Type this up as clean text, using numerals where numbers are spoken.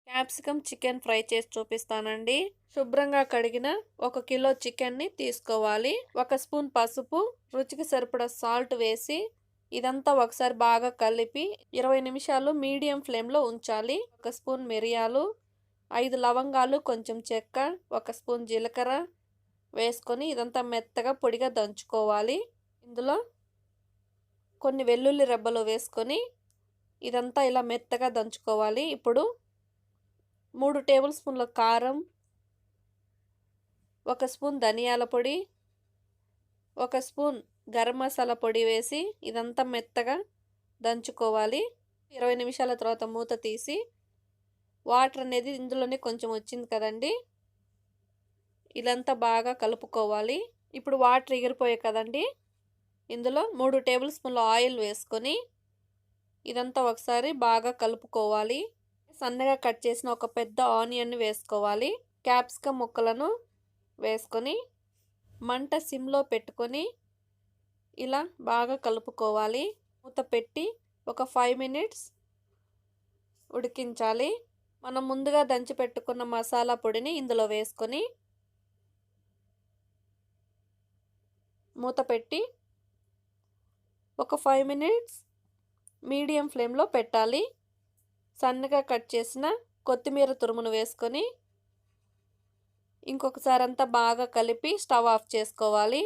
Capsicum chicken fry చేసి చూపిస్తానండి. శుభ్రంగా కడిగిన 1 కిలో చికెన్ని తీసుకోవాలి. 1 స్పూన్ పసుపు, రుచికి సరిపడా సాల్ట్ వేసి ఇదంతా ఒకసారి బాగా కలిపి 20 నిమిషాలు మీడియం ఫ్లేమ్లో ఉంచాలి. 1 స్పూన్ మిరియాలు, 5 లవంగాలు, కొంచెం చెక్క, 1 స్పూన్ జీలకర్ర వేసుకొని ఇదంతా మెత్తగా పొడిగా దంచుకోవాలి. ఇందులో కొన్ని వెల్లుల్లి రెబ్బలు వేసుకొని ఇదంతా ఇలా మెత్తగా దంచుకోవాలి. ఇప్పుడు 3 టేబుల్ స్పూన్ల కారం, 1 స్పూన్ ధనియాల పొడి, 1 స్పూన్ గరం మసాలా పొడి వేసి ఇదంతా మెత్తగా దంచుకోవాలి. 20 నిమిషాల తర్వాత మూత తీసి వాటర్ అనేది ఇందులోనే కొంచెం వచ్చింది కదండి, ఇదంతా బాగా కలుపుకోవాలి. ఇప్పుడు వాటర్ ఎగిరిపోయాయి కదండి, ఇందులో 3 టేబుల్ స్పూన్ల ఆయిల్ వేసుకొని ఇదంతా ఒకసారి బాగా కలుపుకోవాలి. సన్నగా కట్ చేసిన ఒక పెద్ద ఆనియన్ వేసుకోవాలి. క్యాప్సికమ్ ముక్కలను వేసుకొని మంట సిమ్లో పెట్టుకొని ఇలా బాగా కలుపుకోవాలి. మూత పెట్టి ఒక 5 మినిట్స్ ఉడికించాలి. మనం ముందుగా దంచి పెట్టుకున్న మసాలా పొడిని ఇందులో వేసుకొని మూత పెట్టి ఒక 5 మినిట్స్ మీడియం ఫ్లేమ్లో పెట్టాలి. సన్నగా కట్ చేసిన కొత్తిమీర తురుమును వేసుకొని ఇంకొకసారి అంతా బాగా కలిపి స్టవ్ ఆఫ్ చేసుకోవాలి.